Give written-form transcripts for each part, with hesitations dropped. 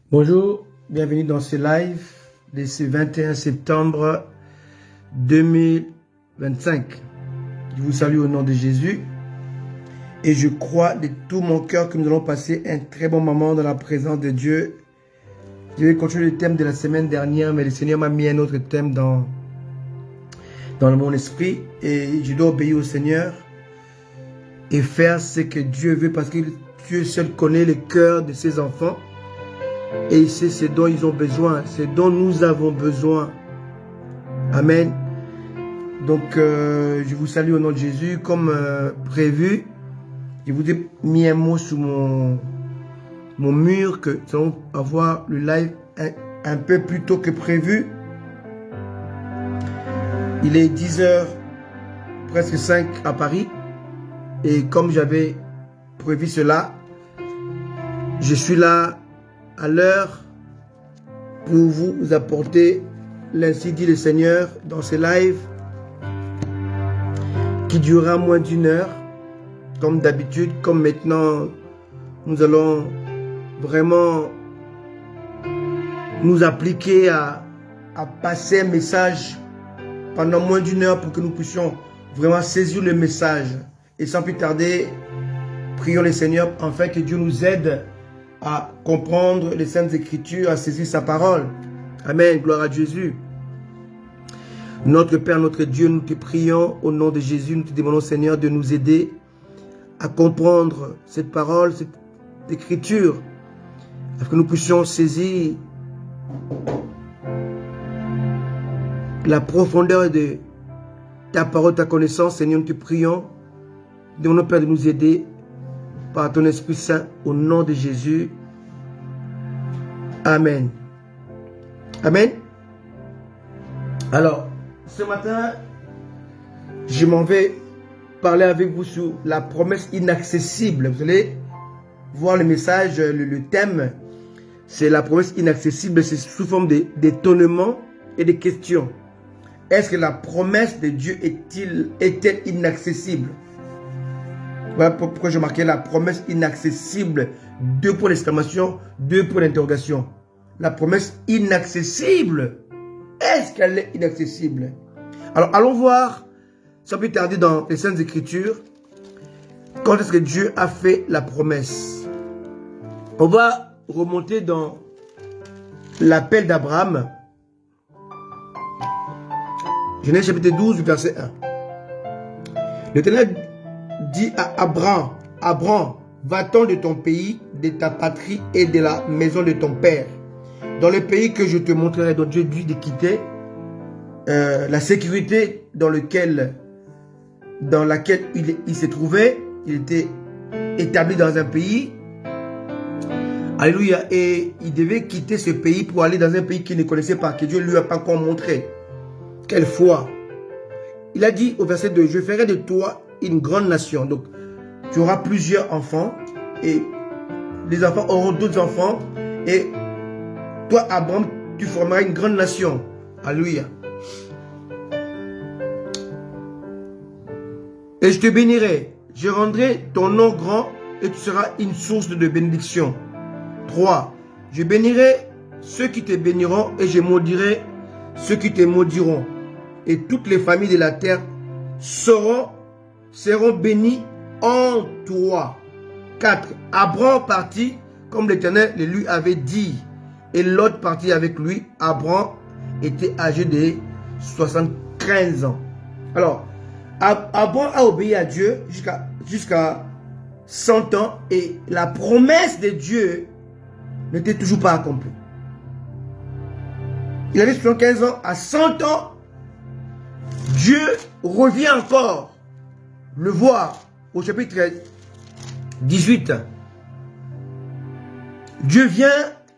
Bonjour, bienvenue dans ce live de ce 21 septembre 2025. Je vous salue au nom de Jésus et je crois de tout mon cœur que nous allons passer un très bon moment dans la présence de Dieu. Je vais continuer le thème de la semaine dernière, mais le Seigneur m'a mis un autre thème dans mon esprit et je dois obéir au Seigneur et faire ce que Dieu veut parce que Dieu seul connaît le cœur de ses enfants. Et c'est ce dont ils ont besoin, ce dont nous avons besoin. Amen. Donc, je vous salue au nom de Jésus. Comme prévu, je vous ai mis un mot sous mon mur que nous allons avoir le live un peu plus tôt que prévu. Il est 10h, presque 5 à Paris. Et comme j'avais prévu cela, je suis là à l'heure pour vous apporter l'ainsi dit le Seigneur dans ce live qui durera moins d'une heure comme d'habitude. Comme maintenant nous allons vraiment nous appliquer à passer un message pendant moins d'une heure pour que nous puissions vraiment saisir le message. Et sans plus tarder, prions le Seigneur afin que Dieu nous aide à comprendre les Saintes Écritures, à saisir sa parole. Amen, gloire à Jésus. Notre Père, notre Dieu, nous te prions au nom de Jésus, nous te demandons Seigneur de nous aider à comprendre cette parole, cette Écriture, afin que nous puissions saisir la profondeur de ta parole, ta connaissance. Seigneur, nous te prions, nous demandons Père de nous aider par ton Esprit Saint, au nom de Jésus. Amen. Amen. Alors, ce matin, je m'en vais parler avec vous sur la promesse inaccessible. Vous allez voir le message, le thème, c'est la promesse inaccessible, c'est sous forme d'étonnement et de questions. Est-ce que la promesse de Dieu est-elle inaccessible? Voilà pourquoi je marquais la promesse inaccessible. 2 points d'exclamation, 2 points d'interrogation. La promesse inaccessible. Est-ce qu'elle est inaccessible? Alors, allons voir, sans plus tarder dans les Saintes Écritures, quand est-ce que Dieu a fait la promesse. On va remonter dans l'appel d'Abraham. Genèse chapitre 12, verset 1. L'Éternel dit à Abraham, va-t'en de ton pays, de ta patrie et de la maison de ton père, dans le pays que je te montrerai. Donc Dieu dit de quitter la sécurité dans laquelle il se trouvait. Il était établi dans un pays. Alléluia. Et il devait quitter ce pays pour aller dans un pays qu'il ne connaissait pas, que Dieu ne lui a pas encore montré. Quelle foi! Il a dit au verset 2, je ferai de toi une grande nation. Donc, tu auras plusieurs enfants et les enfants auront d'autres enfants et toi, Abraham, tu formeras une grande nation. Alléluia. Et je te bénirai. Je rendrai ton nom grand et tu seras une source de bénédiction. 3. Je bénirai ceux qui te béniront et je maudirai ceux qui te maudiront. Et toutes les familles de la terre seront bénies en toi. 4. Abraham partit comme l'Éternel le lui avait dit. Et l'autre partit avec lui. Abraham était âgé de 75 ans. Alors, Abraham a obéi à Dieu jusqu'à 100 ans. Et la promesse de Dieu n'était toujours pas accomplie. Il avait 75 ans. À 100 ans, Dieu revient encore le voir au chapitre 18. Dieu vient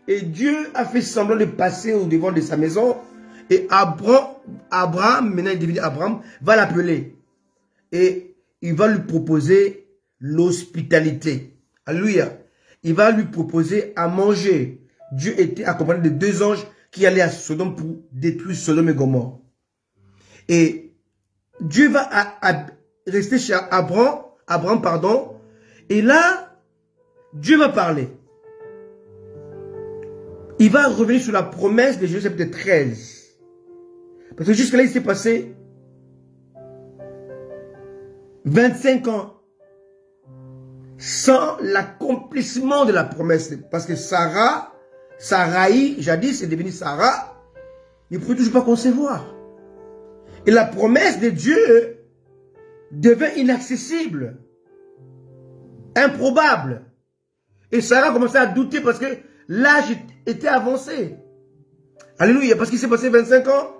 et Dieu a fait semblant de passer au devant de sa maison. Et Abraham, maintenant il devient Abraham, va l'appeler. Et il va lui proposer l'hospitalité. Alléluia. Il va lui proposer à manger. Dieu était accompagné de 2 anges qui allaient à Sodome pour détruire Sodome et Gomorrhe. Et Dieu va rester chez Abraham, et là, Dieu va parler. il va revenir sur la promesse de Jésus chapitre 13. Parce que jusque-là, il s'est passé 25 ans sans l'accomplissement de la promesse. Parce que Sarai, jadis, est devenue Sarah, il ne pouvait toujours pas concevoir. Et la promesse de Dieu devint inaccessible, improbable. Et Sarah commençait à douter parce que l'âge était avancé. Alléluia, parce qu'il s'est passé 25 ans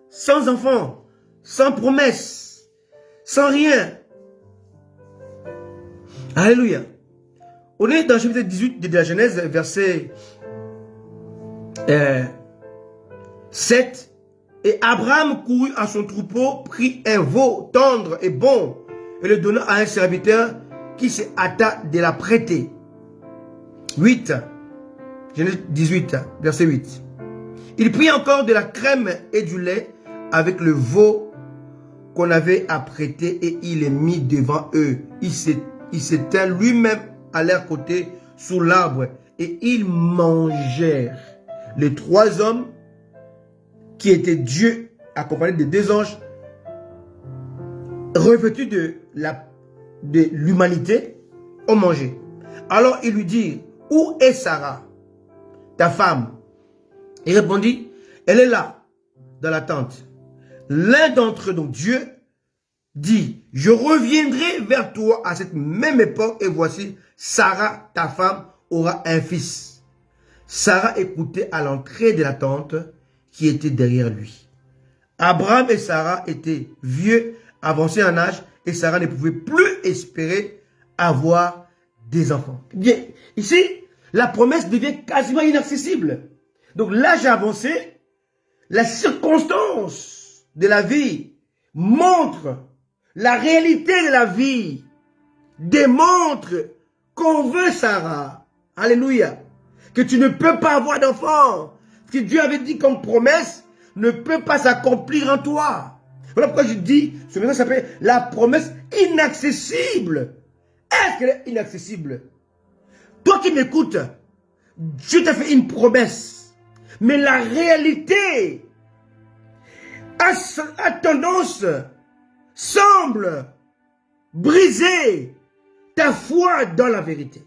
sans enfant, sans promesse, sans rien. Alléluia. On est dans le chapitre 18 de la Genèse, verset 7. Et Abraham courut à son troupeau, prit un veau tendre et bon, et le donna à un serviteur qui se hâta de la prêter. 8. Genèse 18, verset 8. Il prit encore de la crème et du lait avec le veau qu'on avait à prêter et il les mit devant eux. Il s'étint lui-même à leur côté sous l'arbre et ils mangèrent. Les 3 hommes qui étaient Dieu accompagnés de 2 anges revêtus de l'humanité ont mangé. Alors il lui dit, où est Sarah, ta femme? Il répondit, elle est là, dans la tente. L'un d'entre eux, donc Dieu, dit, je reviendrai vers toi à cette même époque et voici, Sarah, ta femme, aura un fils. Sarah écoutait à l'entrée de la tente qui était derrière lui. Abraham et Sarah étaient vieux, avancés en âge, et Sarah ne pouvait plus espérer avoir des enfants. Bien, ici, la promesse devient quasiment inaccessible. Donc l'âge avancé, la circonstance de la vie montre la réalité de la vie, démontre qu'on veut Sarah. Alléluia. Que tu ne peux pas avoir d'enfant. Ce que Dieu avait dit comme promesse ne peut pas s'accomplir en toi. Voilà pourquoi je dis, ce message s'appelle la promesse inaccessible. Est-ce qu'elle est inaccessible? Toi qui m'écoutes, Dieu t'a fait une promesse. Mais la réalité a tendance, semble briser ta foi dans la vérité.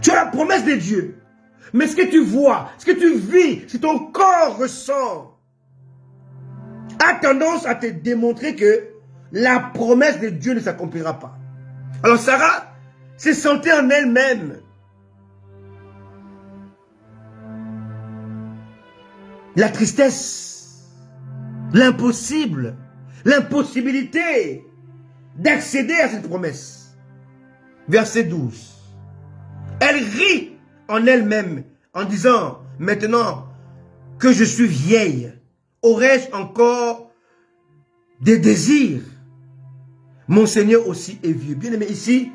Tu as la promesse de Dieu. Mais ce que tu vois, ce que tu vis, ce que ton corps ressent, a tendance à te démontrer que la promesse de Dieu ne s'accomplira pas. Alors Sarah se sentait en elle-même la tristesse, l'impossible, l'impossibilité d'accéder à cette promesse. Verset 12. Elle rit en elle-même en disant, maintenant que je suis vieille, aurais-je encore des désirs? Mon Seigneur aussi est vieux. Bien aimé, ici,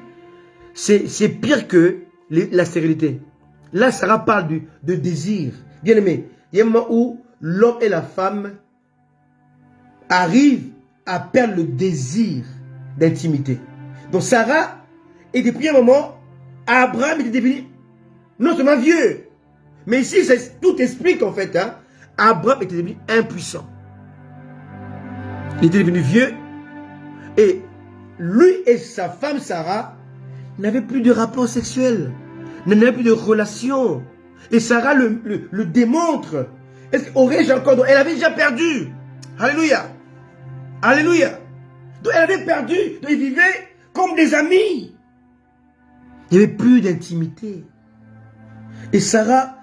c'est pire que la stérilité. Là, Sarah parle de désir. Bien aimé, il y a un moment où l'homme et la femme arrivent à perdre le désir d'intimité. Donc Sarah, et depuis un moment, Abraham était devenu non seulement vieux, mais ici, tout explique en fait. Hein, Abraham était devenu impuissant. Il était devenu vieux. Et lui et sa femme Sarah n'avaient plus de rapport sexuel. N'avaient plus de relation. Et Sarah le démontre. Est-ce qu'aurais-je encore... Elle avait déjà perdu. Alléluia. Alléluia. Donc elle avait perdu. Donc ils vivaient comme des amis. Il n'y avait plus d'intimité. Et Sarah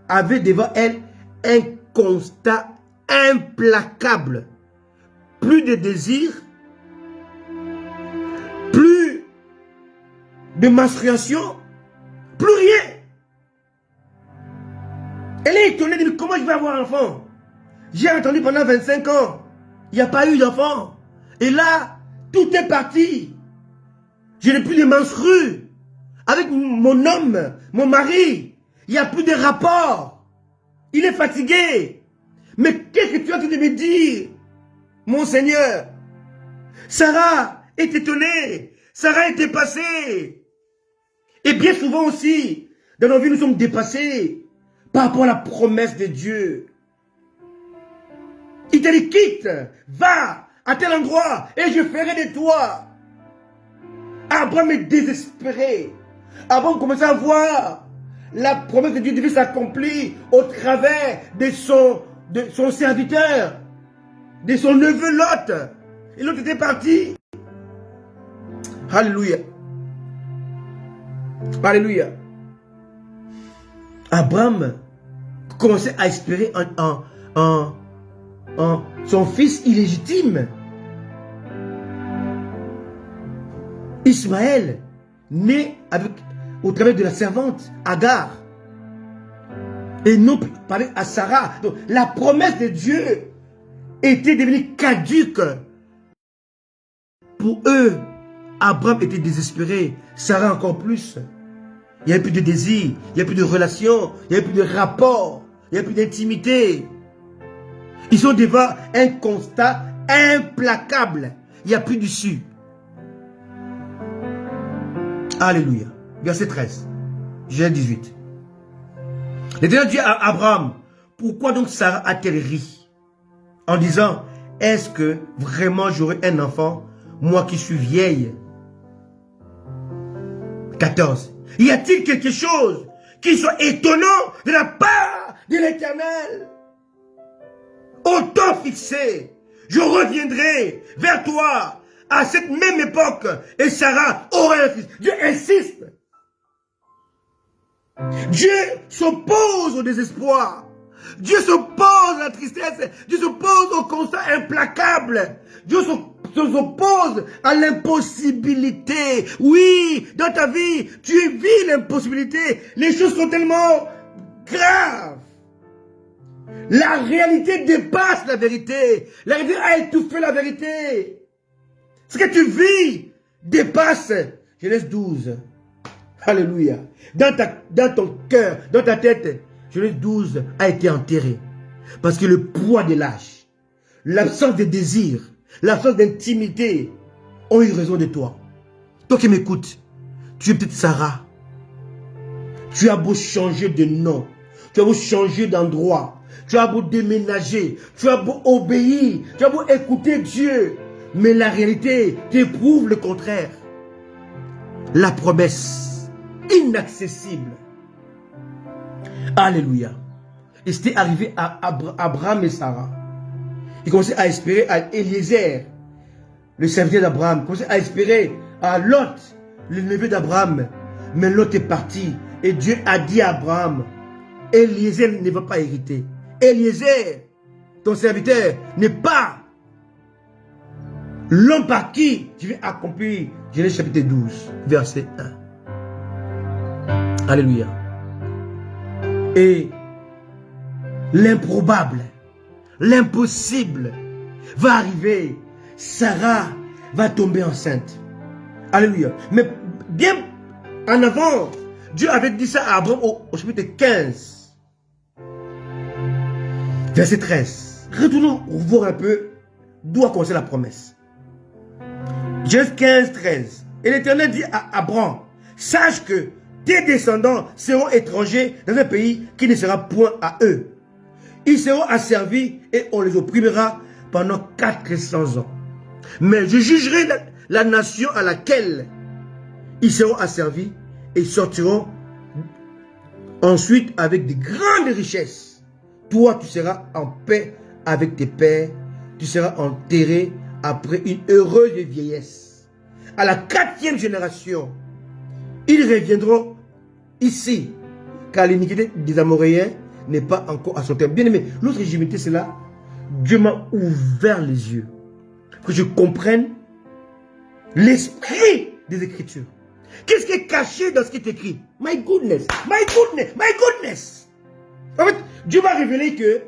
avait devant elle un constat implacable. Plus de désir, plus de menstruation, plus rien. Elle est étonnée de dire, comment je vais avoir un enfant? J'ai attendu pendant 25 ans. Il n'y a pas eu d'enfant. Et là, tout est parti. Je n'ai plus de menstrues. Avec mon homme, mon mari, il n'y a plus de rapport. Il est fatigué. Mais qu'est-ce que tu as de me dire, mon Seigneur? Sarah est étonnée. Sarah est dépassée. Et bien souvent aussi, dans nos vies, nous sommes dépassés par rapport à la promesse de Dieu. Il t'a dit, quitte, va à tel endroit et je ferai de toi. Abraham est désespéré. Abraham commençait à voir la promesse de Dieu devait s'accomplir au travers de son serviteur, de son neveu Lot. Et l'autre était parti. Alléluia. Alléluia. Abraham commençait à espérer en son fils illégitime. Ismaël, né au travers de la servante Agar. Et non parler à Sarah. Donc, la promesse de Dieu était devenue caduque. Pour eux, Abraham était désespéré. Sarah encore plus. Il n'y avait plus de désir, il n'y avait plus de relation, il n'y avait plus de rapport, il n'y avait plus d'intimité. Ils sont devant un constat implacable. Il n'y a plus d'issue. Alléluia. Verset 13. Genèse 18. L'Éternel dit à Abraham, pourquoi donc Sarah a-t-elle ri? En disant, est-ce que vraiment j'aurai un enfant, moi qui suis vieille? 14. Y a-t-il quelque chose qui soit étonnant de la part de l'Éternel? Au temps fixé, je reviendrai vers toi à cette même époque et Sarah aura un fils. Dieu insiste. Dieu s'oppose au désespoir. Dieu s'oppose à la tristesse. Dieu s'oppose au constat implacable. Dieu s'oppose à l'impossibilité. Oui, dans ta vie, tu vis l'impossibilité. Les choses sont tellement graves. La réalité dépasse la vérité. La réalité a étouffé la vérité. Ce que tu vis dépasse. Genèse 12. Alléluia. Dans ton cœur, dans ta tête, Genèse 12 a été enterré. Parce que le poids de l'âge, l'absence de désir, l'absence d'intimité ont eu raison de toi. Toi qui m'écoutes, tu es peut-être Sarah. Tu as beau changer de nom, tu as beau changer d'endroit, tu as beau déménager, tu as beau obéir, tu as beau écouter Dieu. Mais la réalité t'éprouve le contraire. La promesse inaccessible. Alléluia. Et c'était arrivé à Abraham et Sarah. Ils commençaient à espérer à Eliezer, le serviteur d'Abraham. Ils commençaient à espérer à Lot, le neveu d'Abraham. Mais Lot est parti. Et Dieu a dit à Abraham, Eliezer ne va pas hériter. Eliezer, ton serviteur, n'est pas l'homme par qui je vais accomplir. Genèse chapitre 12, verset 1. Alléluia. Et l'improbable, l'impossible va arriver. Sarah va tomber enceinte. Alléluia. Mais bien en avant, Dieu avait dit ça à Abraham au chapitre 15. Verset 13. Retournons voir un peu d'où a commencé la promesse. Genèse 15, 13. Et l'Éternel dit à Abraham, sache que tes descendants seront étrangers dans un pays qui ne sera point à eux. Ils seront asservis et on les opprimera pendant 400 ans. Mais je jugerai la nation à laquelle ils seront asservis et sortiront ensuite avec de grandes richesses. Toi, tu seras en paix avec tes pères. Tu seras enterré après une heureuse vieillesse. À la 4e génération, ils reviendront ici, car l'iniquité des Amoréens n'est pas encore à son terme. Bien aimé, l'autre légitimité, c'est là. Dieu m'a ouvert les yeux pour que je comprenne l'esprit des Écritures. Qu'est-ce qui est caché dans ce qui est écrit? My goodness, my goodness, my goodness. En fait, Dieu m'a révélé que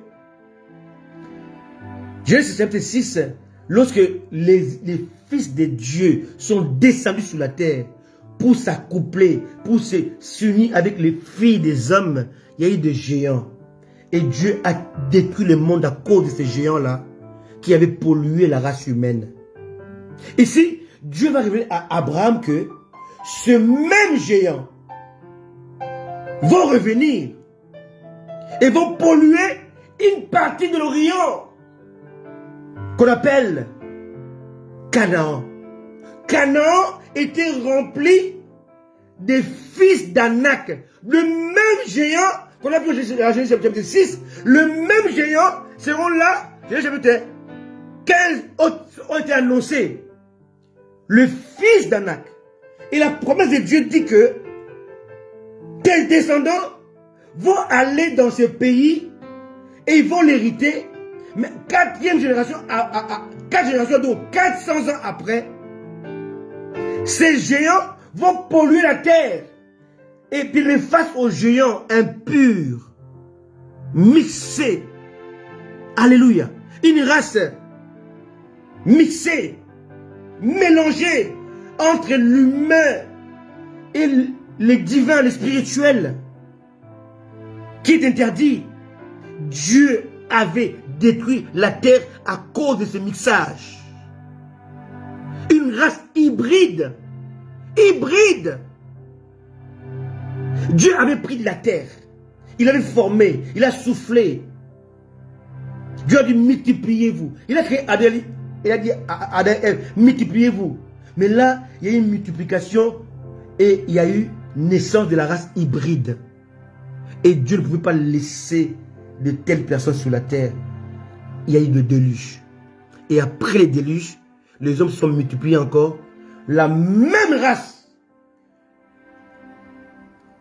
Genèse chapitre 6, lorsque les fils de Dieu sont descendus sur la terre pour s'accoupler, pour s'unir avec les filles des hommes, il y a eu des géants. Et Dieu a détruit le monde à cause de ces géants-là qui avaient pollué la race humaine. Ici, Dieu va révéler à Abraham que ce même géant vont revenir et vont polluer une partie de l'Orient qu'on appelle Canaan. Canaan était rempli des fils d'Anak, le même géant qu'on a vu à Genèse chapitre 6, le même géant seront là, Genèse chapitre 15 ont été annoncés. Le fils d'Anak. Et la promesse de Dieu dit que tes descendants vont aller dans ce pays et ils vont l'hériter. Mais quatrième génération, 4 générations, donc 400 ans après, ces géants vont polluer la terre. Et puis les face aux géants impurs, mixés. Alléluia. Une race mixée, mélangée entre l'humain et le divin, le spirituel, qui est interdit. Dieu avait détruit la terre à cause de ce mixage. Une race hybride. Hybride. Dieu avait pris de la terre. Il avait formé. Il a soufflé. Dieu a dit multipliez-vous. Il a créé Adam. Il a dit à Adam, multipliez-vous. Mais là, il y a eu une multiplication et il y a eu naissance de la race hybride. Et Dieu ne pouvait pas laisser de telles personnes sur la terre. Il y a eu le déluge. Et après le déluge, les hommes se sont multipliés encore. La même race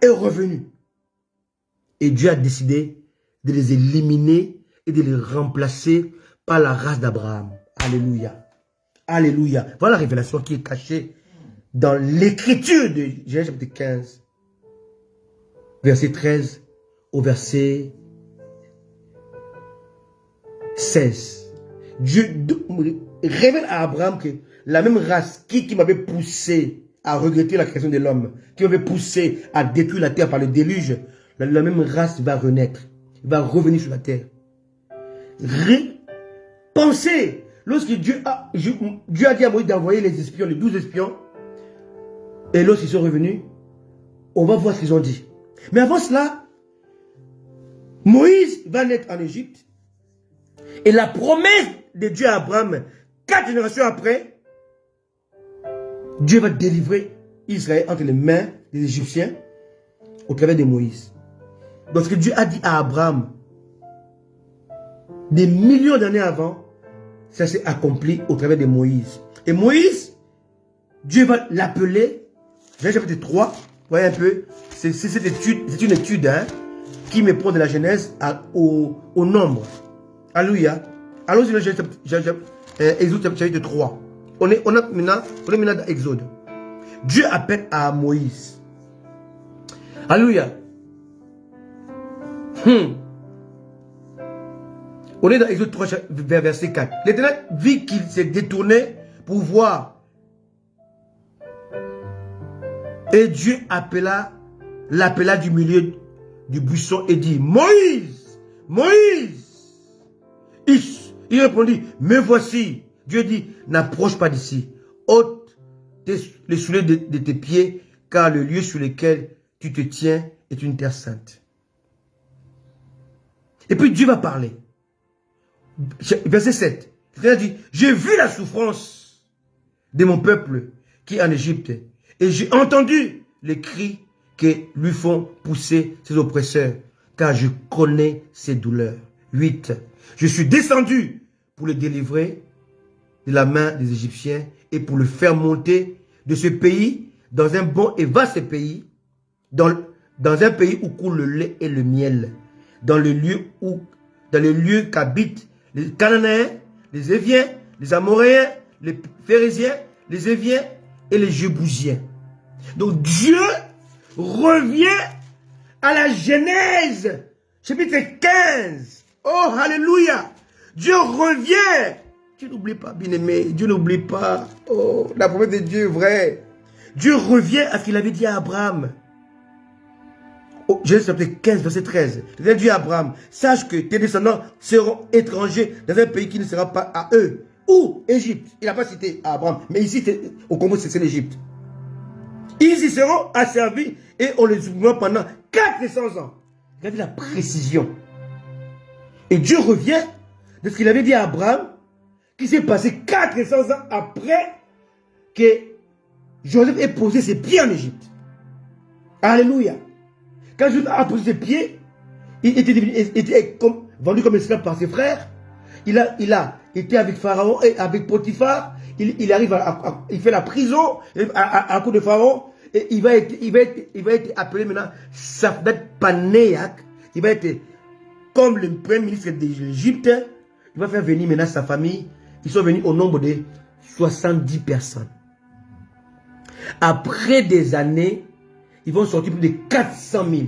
est revenue. Et Dieu a décidé de les éliminer et de les remplacer par la race d'Abraham. Alléluia. Alléluia. Voilà la révélation qui est cachée dans l'écriture de Genèse chapitre 15, verset 13 au verset 16. Dieu révèle à Abraham que la même race qui m'avait poussé à regretter la création de l'homme, qui m'avait poussé à détruire la terre par le déluge, la même race va renaître, va revenir sur la terre. Pensez, lorsque Dieu a dit à Moïse d'envoyer les espions, les 12 espions, et lorsqu'ils sont revenus, on va voir ce qu'ils ont dit. Mais avant cela, Moïse va naître en Égypte, et la promesse de Dieu à Abraham, 4 générations après, Dieu va délivrer Israël entre les mains des Égyptiens au travers de Moïse. Donc ce que Dieu a dit à Abraham des millions d'années avant, ça s'est accompli au travers de Moïse. Et Moïse, Dieu va l'appeler, Genèse chapitre 3, voyez un peu, c'est une étude qui me prend de la Genèse au nombre. Alléluia. Allons-y dans Exode chapitre 3. On est maintenant dans Exode. Dieu appelle à Moïse. Alléluia. On est dans Exode 3, verset 4. L'Éternel vit qu'il s'est détourné pour voir. Et Dieu l'appela du milieu du buisson et dit, Moïse, Moïse. Il répondit, me voici. Dieu dit, n'approche pas d'ici. Ôte les souliers de tes pieds, car le lieu sur lequel tu te tiens est une terre sainte. Et puis Dieu va parler. Verset 7. Il dit, j'ai vu la souffrance de mon peuple qui est en Égypte, et j'ai entendu les cris que lui font pousser ses oppresseurs, car je connais ses douleurs. 8. Je suis descendu pour le délivrer de la main des Égyptiens et pour le faire monter de ce pays dans un bon et vaste pays, dans un pays où coule le lait et le miel, dans le lieu qu'habitent les Cananéens, les Éviens, les Amoréens, les Phérésiens, les Éviens et les Jébousiens. Donc Dieu revient à la Genèse, chapitre 15. Oh, alléluia. Dieu revient. Dieu n'oublie pas, bien-aimé. Dieu n'oublie pas. Oh, la promesse de Dieu est vraie. Dieu revient à ce qu'il avait dit à Abraham. Oh, Genèse chapitre 15, verset 13. Il a dit à Abraham, sache que tes descendants seront étrangers dans un pays qui ne sera pas à eux. Ou Égypte. Il n'a pas cité à Abraham. Mais ici, au Congo, c'est l'Égypte. Ils y seront asservis et on les ouvrira pendant 400 ans. Regardez la précision. Et Dieu revient de ce qu'il avait dit à Abraham, qui s'est passé 400 ans après que Joseph ait posé ses pieds en Égypte. Alléluia. Quand Joseph a posé ses pieds, il était vendu comme esclave par ses frères. Il a été avec Pharaon et avec Potiphar. Il arrive il fait la prison à cause de Pharaon. Et il va être appelé maintenant Safnat Panéak. Il va être comme le premier ministre de l'Égypte. Il va faire venir maintenant sa famille. Ils sont venus au nombre de 70 personnes. Après des années, ils vont sortir plus de 400 000.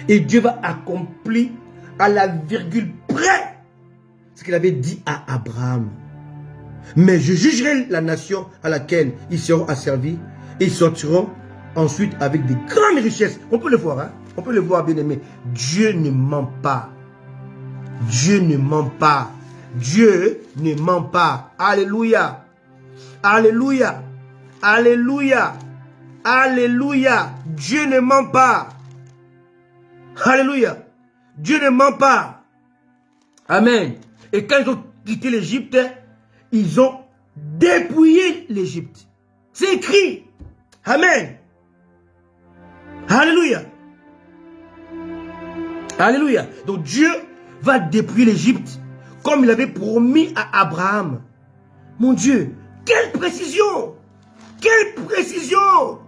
Et Dieu va accomplir à la virgule près ce qu'il avait dit à Abraham. Mais je jugerai la nation à laquelle ils seront asservis. Et ils sortiront ensuite avec de grandes richesses. On peut le voir, hein? On peut le voir, bien aimé. Dieu ne ment pas. Dieu ne ment pas. Dieu ne ment pas. Alléluia. Alléluia. Alléluia. Alléluia. Dieu ne ment pas. Alléluia. Dieu ne ment pas. Amen. Et quand ils ont quitté l'Égypte, ils ont dépouillé l'Égypte. C'est écrit. Amen. Alléluia. Alléluia. Donc Dieu va dépouiller l'Égypte comme il avait promis à Abraham. Mon Dieu, quelle précision! Quelle précision!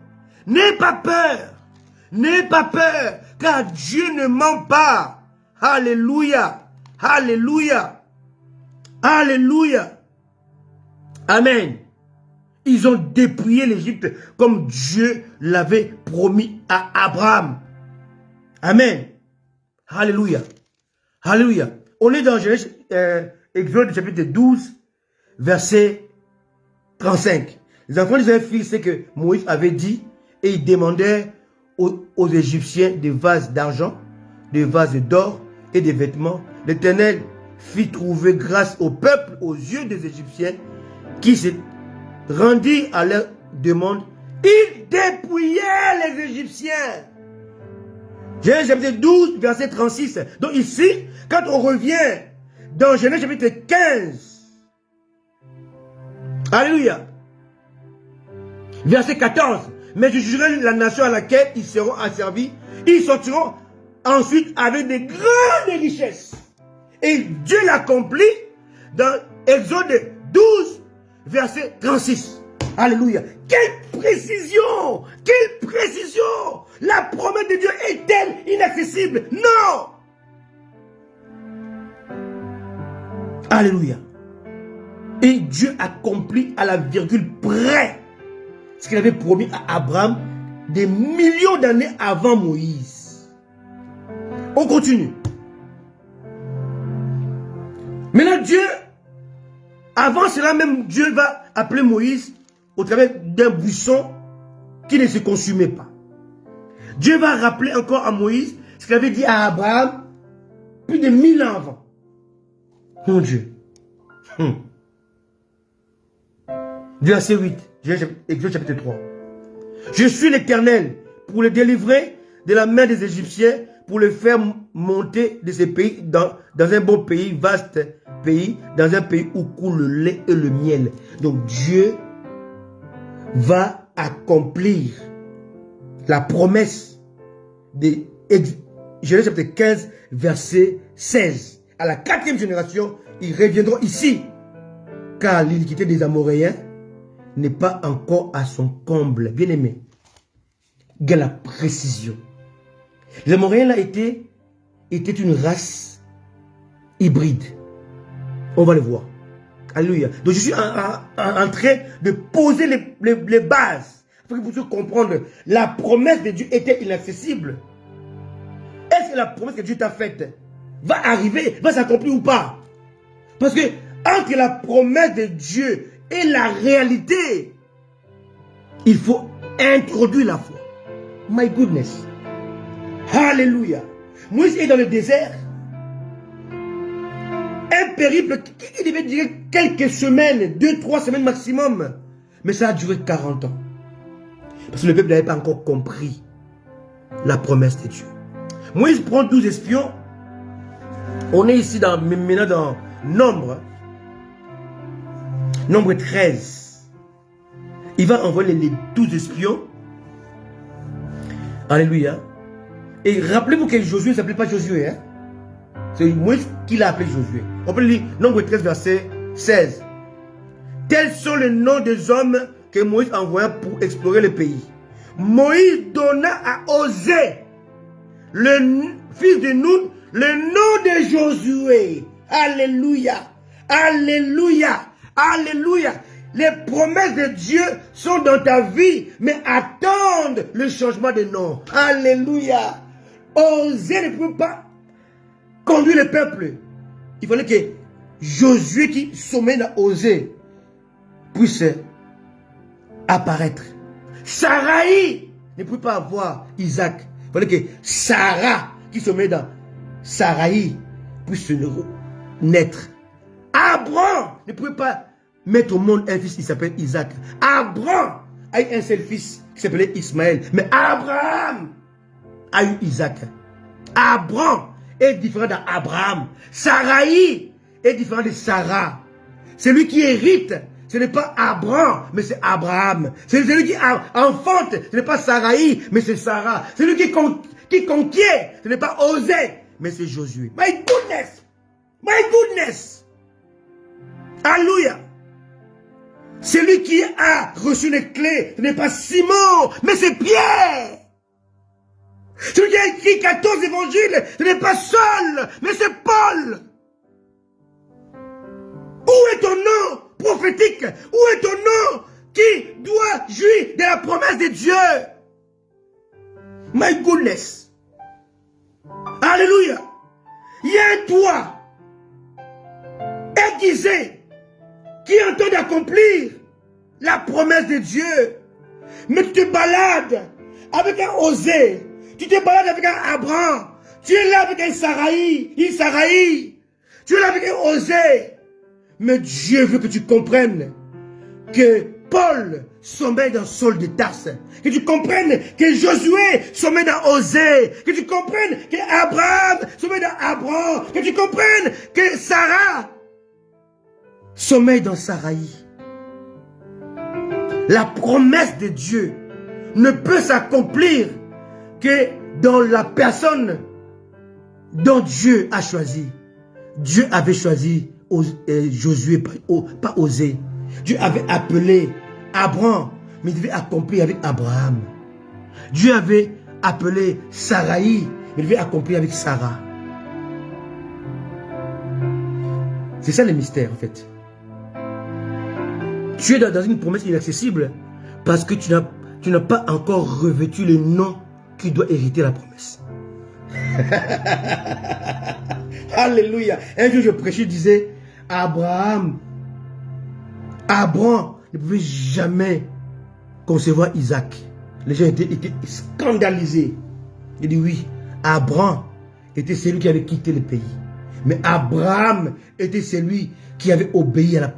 N'aie pas peur. N'aie pas peur, car Dieu ne ment pas. Alléluia. Alléluia. Alléluia. Amen. Ils ont dépouillé l'Égypte comme Dieu l'avait promis à Abraham. Amen. Alléluia. Alléluia. On est dans Genèse, Exode chapitre 12, verset 35. Les enfants d'Israël firent ce que Moïse avait dit et ils demandaient aux Égyptiens des vases d'argent, des vases d'or et des vêtements. L'Éternel fit trouver grâce au peuple aux yeux des Égyptiens qui se rendirent à leur demande. Ils dépouillaient les Égyptiens. Genèse chapitre 12, verset 36. Donc ici, quand on revient dans Genèse chapitre 15, alléluia, verset 14, mais je jugerai la nation à laquelle ils seront asservis. Ils sortiront ensuite avec de grandes richesses. Et Dieu l'accomplit dans Exode 12, verset 36. Alléluia. Quelle précision! Quelle précision! La promesse de Dieu est-elle inaccessible? Non! Alléluia. Et Dieu accomplit à la virgule près ce qu'il avait promis à Abraham des millions d'années avant Moïse. On continue. Maintenant Dieu, avant cela même, Dieu va appeler Moïse au travers d'un buisson qui ne se consumait pas. Dieu va rappeler encore à Moïse ce qu'il avait dit à Abraham plus de 1000 ans avant. Mon Dieu. Verset 8, Exode chapitre 3. Je suis l'Éternel pour le délivrer de la main des Égyptiens, pour le faire monter de ces pays dans un bon pays, vaste pays, dans un pays où coule le lait et le miel. Donc Dieu va accomplir la promesse de Genèse chapitre 15, verset 16. À la 4e génération, ils reviendront ici, car l'iniquité des Amoréens n'est pas encore à son comble. Bien aimé, il y a la précision. Les Amoréens là étaient une race hybride. On va le voir. Alléluia. Donc je suis en train de poser les bases pour que vous puissiez comprendre. La promesse de Dieu était inaccessible. Est-ce que la promesse que Dieu t'a faite va arriver, va s'accomplir ou pas? Parce que entre la promesse de Dieu et la réalité, il faut introduire la foi. My goodness. Alléluia. Moïse est dans le désert. Un périple qui devait durer quelques semaines, 2-3 semaines maximum. Mais ça a duré 40 ans. Parce que le peuple n'avait pas encore compris la promesse de Dieu. Moïse prend 12 espions. On est ici maintenant dans Nombre 13. Il va envoyer les 12 espions. Alléluia. Et rappelez-vous que Josué ne s'appelait pas Josué. Hein? C'est Moïse qui l'a appelé Josué. On peut lire Nombre 13, verset 16. Tels sont les noms des hommes que Moïse envoya pour explorer le pays. Moïse donna à Osée, le fils de Nun, le nom de Josué. Alléluia. Alléluia. Alléluia. Les promesses de Dieu sont dans ta vie, mais attendent le changement de nom. Alléluia. Osée ne peut pas conduire le peuple. Il fallait que Josué qui sommet dans Osée puisse apparaître. Saraï ne peut pas avoir Isaac. Il fallait que Sarah qui sommet dans Saraï puisse naître. Abraham ne pouvait pas mettre au monde un fils qui s'appelle Isaac. Abraham a eu un seul fils qui s'appelait Ismaël. Mais Abraham a eu Isaac. Abraham est différent d'Abraham. Saraï est différent de Sarah. Celui qui hérite, ce n'est pas Abraham, mais c'est Abraham. C'est celui qui enfante, ce n'est pas Saraï, mais c'est Sarah. Celui qui conquiert, ce n'est pas Osée, mais c'est Josué. My goodness! My goodness! Alléluia! Celui qui a reçu les clés, ce n'est pas Simon, mais c'est Pierre. Celui qui a écrit 14 évangiles, ce n'est pas Saul, mais c'est Paul. Où est ton nom prophétique? Où est ton nom qui doit jouir de la promesse de Dieu? My goodness. Alléluia. Il y a un toit aiguisé qui est en train d'accomplir la promesse de Dieu. Mais tu te balades avec un Osée, tu te balades avec un Abraham, tu es là avec un Saraï, tu es là avec un Osée. Mais Dieu veut que tu comprennes que Paul sommeille dans Saul de Tarse, que tu comprennes que Josué sommeille dans Osée, que tu comprennes que Abraham sommeille dans Abraham, que tu comprennes que Sarah sommeille dans Saraï. La promesse de Dieu ne peut s'accomplir que dans la personne dont Dieu a choisi. Dieu avait choisi Josué, pas Osée. Dieu avait appelé Abraham, mais il devait accomplir avec Abraham. Dieu avait appelé Saraï, mais il devait accomplir avec Sarah. C'est ça le mystère en fait. Tu es dans une promesse inaccessible parce que tu n'as pas encore revêtu le nom qui doit hériter la promesse. Alléluia. Un jour je prêchais, je disais, Abraham ne pouvait jamais concevoir Isaac. Les gens étaient scandalisés. Il dit oui, Abraham était celui qui avait quitté le pays. Mais Abraham était celui qui avait obéi à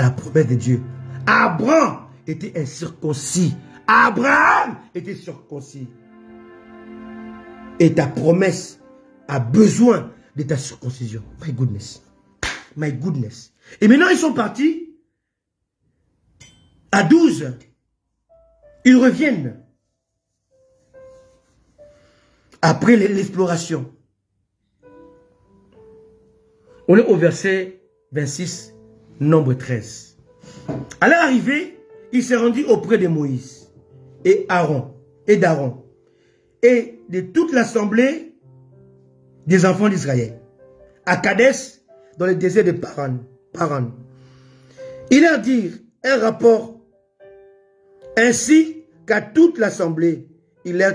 la promesse de Dieu. Abraham était incirconcis. Abraham était circoncis. Et ta promesse a besoin de ta circoncision. My goodness. My goodness. Et maintenant, ils sont partis. À 12, ils reviennent. Après l'exploration. On est au verset 26, Nombre 13. À leur arrivée, il s'est rendu auprès de Moïse et d'Aaron et de toute l'assemblée des enfants d'Israël à Kadès dans le désert de Paran. Il leur dit un rapport ainsi qu'à toute l'assemblée, ils leur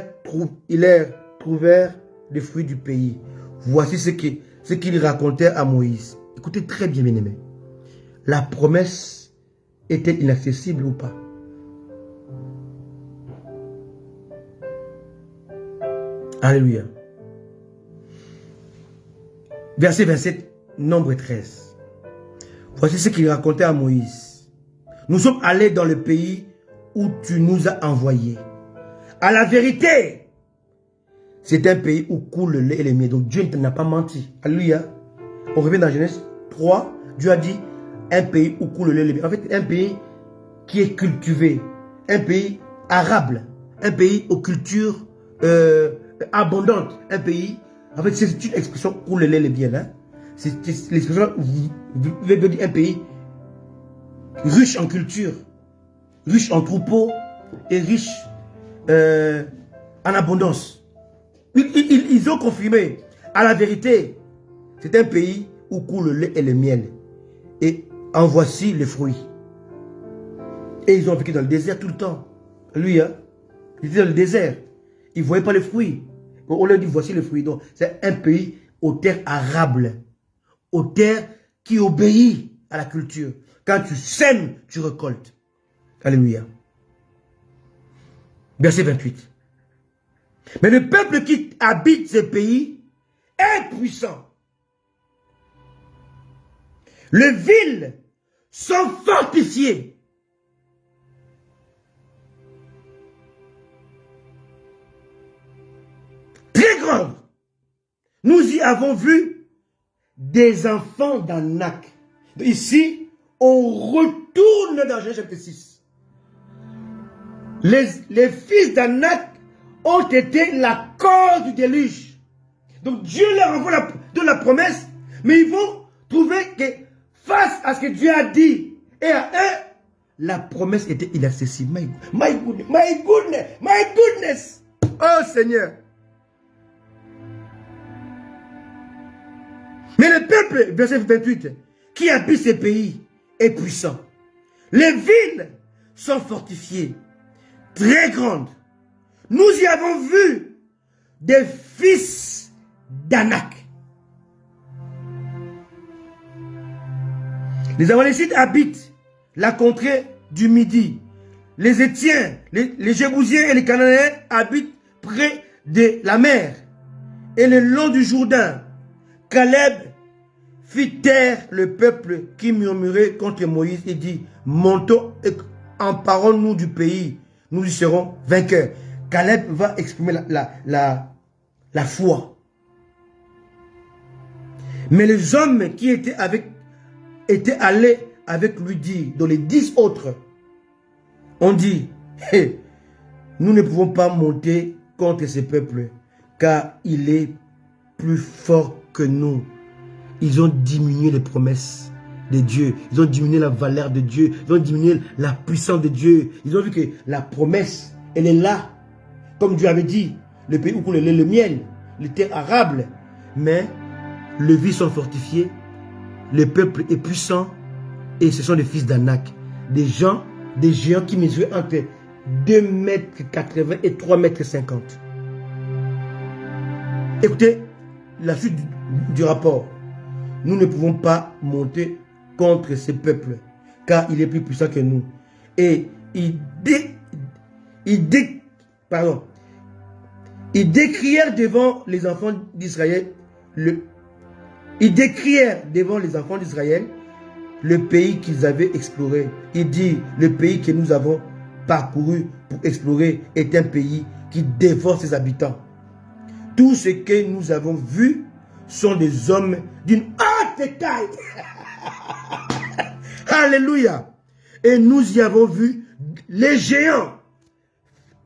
trouvèrent les fruits du pays. Voici ce qu'il racontait à Moïse. Écoutez très bien, bien aimé. La promesse était inaccessible ou pas? Alléluia. Verset 27, Nombre 13. Voici ce qu'il racontait à Moïse. Nous sommes allés dans le pays où tu nous as envoyés. À la vérité, c'est un pays où coule le lait et les miel. Donc Dieu n'a pas menti. Alléluia. On revient dans Genèse 3. Dieu a dit un pays où coule le lait et les miel. En fait, un pays qui est cultivé. Un pays arable. Un pays aux cultures abondantes. Un pays... En fait, c'est une expression coule le lait et les miel. Hein? C'est l'expression veut dire un pays riche en culture, riche en troupeaux et riche en abondance. Ils ont confirmé. À la vérité, c'est un pays où coule le lait et le miel. Et en voici les fruits. Et ils ont vécu dans le désert tout le temps. Lui, hein, il était dans le désert. Il ne voyait pas les fruits. On leur dit voici les fruits. Donc, c'est un pays aux terres arables. Aux terres qui obéit à la culture. Quand tu sèmes, tu récoltes. Alléluia. Verset 28. Mais le peuple qui habite ce pays est puissant. Les villes sont fortifiées. Très grandes. Nous y avons vu des enfants d'Anak. Ici, on retourne dans Genèse chapitre 6. Les fils d'Anak ont été la cause du déluge. Donc Dieu leur envoie la promesse, mais ils vont trouver que face à ce que Dieu a dit et à eux, la promesse était inaccessible. My goodness. Oh Seigneur. Mais le peuple, verset 28, qui habite ces pays est puissant. Les villes sont fortifiées, très grandes. Nous y avons vu des fils d'Anak. Les Amalécites habitent la contrée du Midi. Les Étiens, les Jébousiens et les Cananéens habitent près de la mer et le long du Jourdain. Caleb fit taire le peuple qui murmurait contre Moïse et dit, montons et emparons-nous du pays, nous y serons vainqueurs. Caleb va exprimer la foi. Mais les hommes qui étaient allés avec lui dit, dont les 10 autres, ont dit, hey, nous ne pouvons pas monter contre ce peuple, car il est plus fort que nous. Ils ont diminué les promesses de Dieu. Ils ont diminué la valeur de Dieu. Ils ont diminué la puissance de Dieu. Ils ont vu que la promesse, elle est là. Comme Dieu avait dit, le pays où coule le lait et le miel, les terres arables. Mais les villes sont fortifiées. Le peuple est puissant. Et ce sont les fils d'Anak. Des géants qui mesuraient entre 2,80 m et 3,50 m. Écoutez la suite du rapport. Nous ne pouvons pas monter contre ce peuple, car il est plus puissant que nous. Et ils décrièrent devant les enfants d'Israël le pays qu'ils avaient exploré. Il dit, le pays que nous avons parcouru pour explorer est un pays qui dévore ses habitants. Tout ce que nous avons vu sont des hommes d'une haute taille. Alléluia. Et nous y avons vu les géants,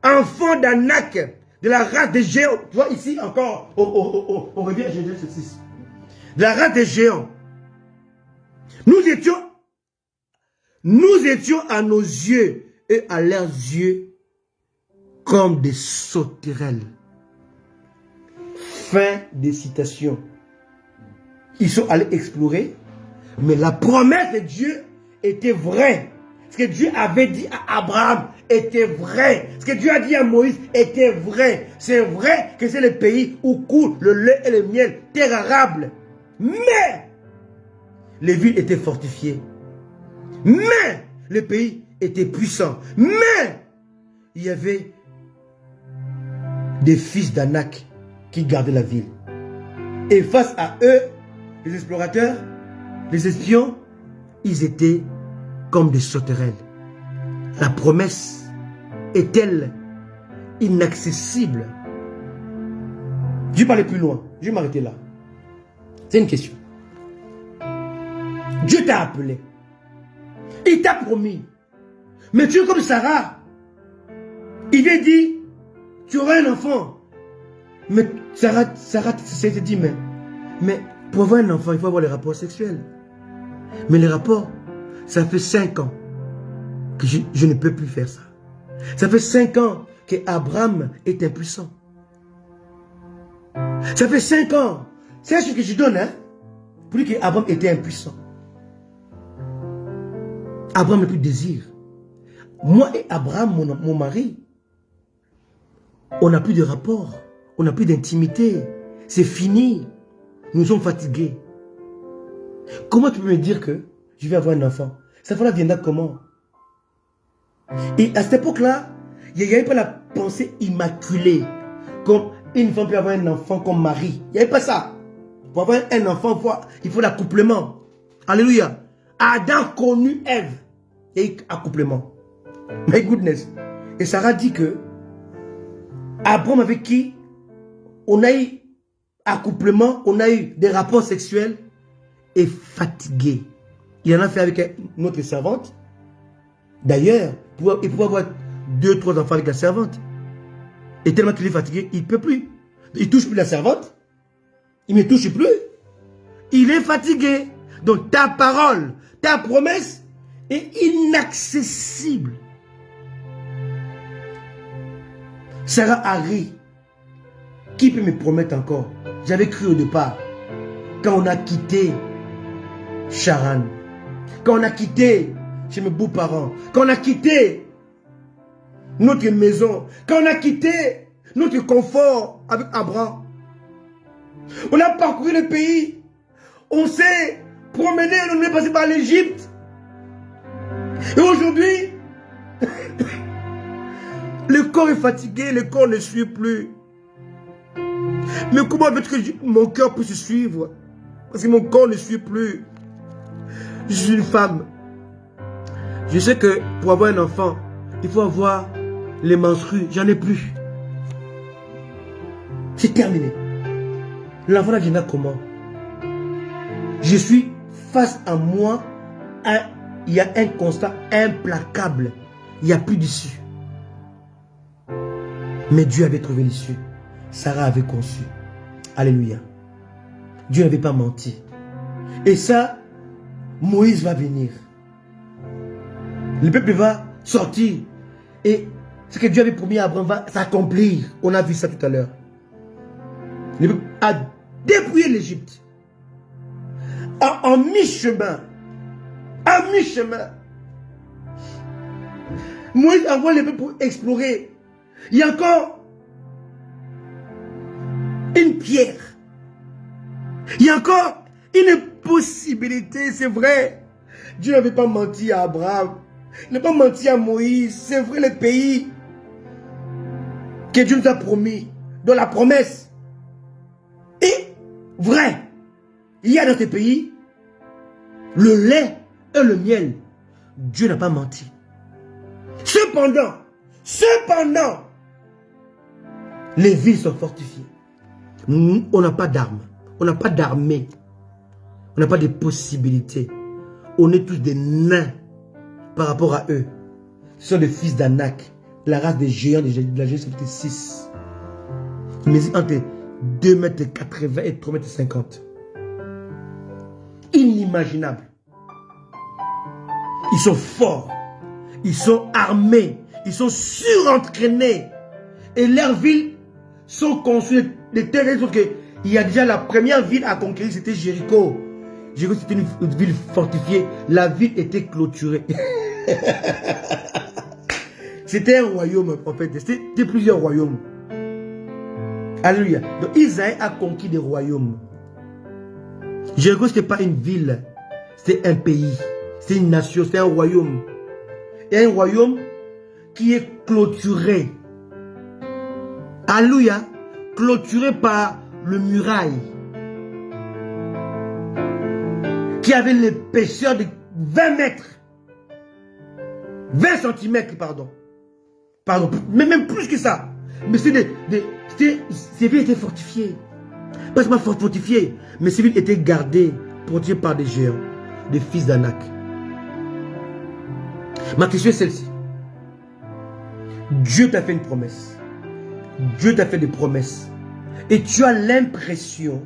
enfants d'Anak, de la race des géants. Tu vois, ici encore, on revient à Genèse 6. De la race des géants. Nous étions à nos yeux et à leurs yeux comme des sauterelles. Fin des citations. Ils sont allés explorer, mais la promesse de Dieu était vraie. Ce que Dieu avait dit à Abraham était vrai. Ce que Dieu a dit à Moïse était vrai. C'est vrai que c'est le pays où coule le lait et le miel, terre arable. Mais les villes étaient fortifiées. Mais le pays était puissant. Mais il y avait des fils d'Anak qui gardaient la ville. Et face à eux, les explorateurs, les espions, ils étaient comme des sauterelles. La promesse est-elle inaccessible? Je vais parler plus loin. Je vais m'arrêter là. C'est une question. Dieu t'a appelé. Il t'a promis. Mais tu es comme Sarah. Il lui dit, tu auras un enfant. Mais Sarah s'est dit, mais pour avoir un enfant, il faut avoir les rapports sexuels. Mais les rapports, ça fait 5 ans que je ne peux plus faire ça. Ça fait 5 ans qu'Abraham est impuissant. Ça fait 5 ans. C'est ce que je donne, hein, pour dire qu'Abraham était impuissant. Abraham n'a plus de désir. Moi et Abraham, mon mari, on n'a plus de rapport. On n'a plus d'intimité. C'est fini. Nous sommes fatigués. Comment tu peux me dire que je vais avoir un enfant? Cette fois-là viendra comment? Et à cette époque-là, il n'y avait pas la pensée immaculée. Comme une femme peut avoir un enfant comme mari. Il n'y avait pas ça. Pour avoir un enfant, il faut l'accouplement. Alléluia. Adam connut Ève. Et accouplement. My goodness. Et Sarah dit que Abraham avec qui on a eu accouplement, on a eu des rapports sexuels, est fatigué. Il en a fait avec notre servante. D'ailleurs, il pouvait avoir 2, 3 enfants avec la servante. Et tellement qu'il est fatigué, il ne peut plus. Il ne touche plus la servante. Il ne touche plus. Il est fatigué. Donc ta parole, ta promesse est inaccessible. Sarah a ri. Qui peut me promettre encore? J'avais cru au départ. Quand on a quitté Charan, quand on a quitté chez mes beaux-parents, quand on a quitté notre maison, quand on a quitté notre confort avec Abraham, on a parcouru le pays, on s'est promené, on est passé par l'Égypte. Et aujourd'hui, le corps est fatigué, le corps ne suit plus. Mais comment veux-tu que mon cœur puisse suivre? Parce que mon corps ne suit plus. Je suis une femme. Je sais que pour avoir un enfant, il faut avoir les menstrues. J'en ai plus. C'est terminé. L'enfant là viendra comment? Je suis face à moi. Il y a un constat implacable. Il n'y a plus d'issue. Mais Dieu avait trouvé l'issue. Sarah avait conçu. Alléluia. Dieu n'avait pas menti. Et ça, Moïse va venir. Le peuple va sortir. Et ce que Dieu avait promis à Abraham va s'accomplir. On a vu ça tout à l'heure. Le peuple a dépouillé l'Égypte. En mi-chemin. À mi-chemin. Moïse envoie le peuple pour explorer. Il y a encore une pierre. Il y a encore une possibilité, c'est vrai. Dieu n'avait pas menti à Abraham. Il n'a pas menti à Moïse. C'est vrai, le pays que Dieu nous a promis, dans la promesse, est vrai. Il y a dans ce pays le lait et le miel. Dieu n'a pas menti. Cependant, les villes sont fortifiées. On n'a pas d'armes. On n'a pas d'armée. On n'a pas de possibilités. On est tous des nains par rapport à eux. Ce sont des fils d'Anak, la race des géants de la Genèse chapitre 6. Ils mesurent entre 2,80 m et 3,50 m. Inimaginable. Ils sont forts. Ils sont armés. Ils sont surentraînés. Et leurs villes sont construites de telle sorte que il y a déjà la première ville à conquérir, c'était Jéricho. Jéricho, c'était une ville fortifiée. La ville était clôturée. C'était un royaume, en fait. C'était plusieurs royaumes. Alléluia. Donc Israël a conquis des royaumes. Jéricho, ce n'était pas une ville. C'était un pays. C'était une nation. C'était un royaume. Et un royaume qui est clôturé. Alléluia. Clôturé par le muraille. Qui avait l'épaisseur de 20 mètres. 20 cm, pardon. Mais même plus que ça. Mais c'était Ces villes étaient fortifiées. Pas seulement fortifiées, mais ces villes étaient gardées, protégées par des géants, des fils d'Anak. Ma question est celle-ci. Dieu t'a fait une promesse. Dieu t'a fait des promesses. Et tu as l'impression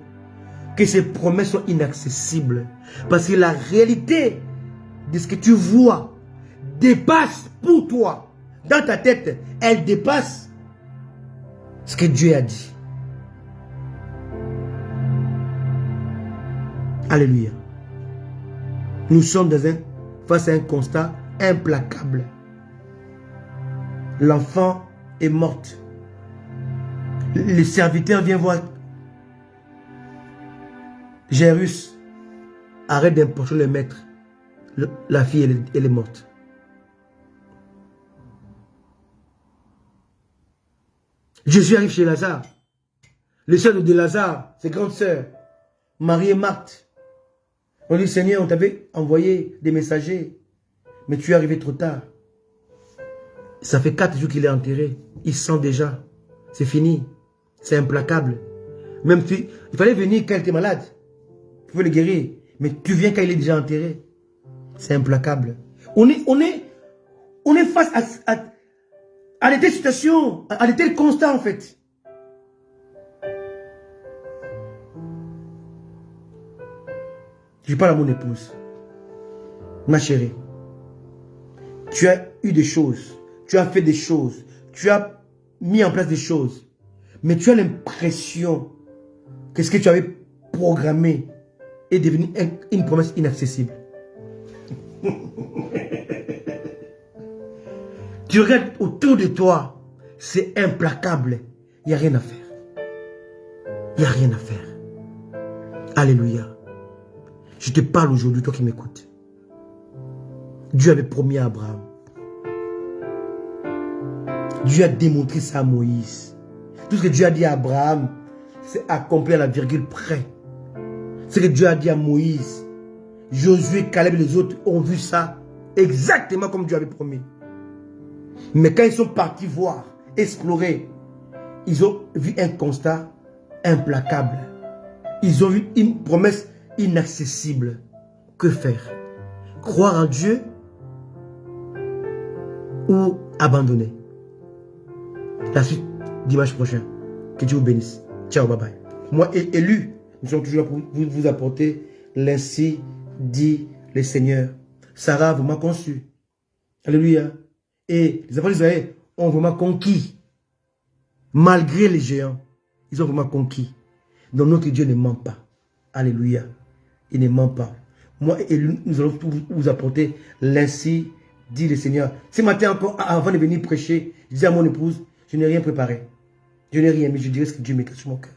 que ces promesses sont inaccessibles. Parce que la réalité de ce que tu vois dépasse pour toi. Dans ta tête, elle dépasse ce que Dieu a dit. Alléluia. Nous sommes face à un constat implacable. L'enfant est morte. Les serviteurs viennent voir Jairus. Arrête d'importer le maître. La fille, elle est morte. Jésus arrive chez Lazare. Les sœurs de Lazare, ses grandes sœurs, Marie et Marthe. On dit, Seigneur, on t'avait envoyé des messagers, mais tu es arrivé trop tard. Ça fait 4 jours qu'il est enterré. Il sent déjà. C'est fini. C'est implacable. Même si il fallait venir quand il était malade. Tu peux le guérir. Mais tu viens quand il est déjà enterré. C'est implacable. On est face à de telles situations, à de tels constats en fait. Je parle à mon épouse. Ma chérie. Tu as eu des choses. Tu as fait des choses. Tu as mis en place des choses. Mais tu as l'impression que ce que tu avais programmé est devenu une promesse inaccessible. Tu regardes autour de toi. C'est implacable. Il n'y a rien à faire. Il n'y a rien à faire. Alléluia. Je te parle aujourd'hui, toi qui m'écoutes. Dieu avait promis à Abraham. Dieu a démontré ça à Moïse. Tout ce que Dieu a dit à Abraham, c'est accompli à la virgule près. Ce que Dieu a dit à Moïse, Josué, Caleb et les autres ont vu ça exactement comme Dieu avait promis. Mais quand ils sont partis voir, explorer, ils ont vu un constat implacable. Ils ont vu une promesse inaccessible. Que faire? Croire en Dieu ou abandonner? La suite dimanche prochain. Que Dieu vous bénisse. Ciao, bye bye. Moi, élu, nous sommes toujours là pour vous apporter l'ainsi dit le Seigneur. Sarah a vraiment conçu. Alléluia. Et les enfants d'Israël ont vraiment conquis. Malgré les géants, ils ont vraiment conquis. Donc notre Dieu ne ment pas. Alléluia. Il ne ment pas. Moi et lui, nous allons vous apporter l'ainsi dit le Seigneur. Ce matin encore, avant de venir prêcher, je disais à mon épouse, je n'ai rien préparé. Je n'ai rien, mais je dirais ce que Dieu met sur mon cœur.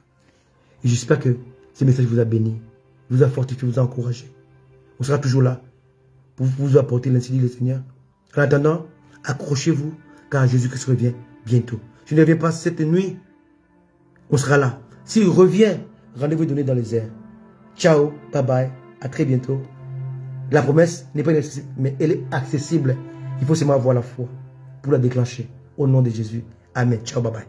Et j'espère que ce message vous a béni, vous a fortifié, vous a encouragé. On sera toujours là pour vous apporter l'ainsi dit le Seigneur. En attendant, accrochez-vous car Jésus-Christ revient bientôt. Je ne reviens pas cette nuit. On sera là. S'il revient, rendez-vous donné dans les airs. Ciao, bye bye, à très bientôt. La promesse n'est pas inaccessible, mais elle est accessible. Il faut seulement avoir la foi pour la déclencher. Au nom de Jésus. Amen. Ciao, bye bye.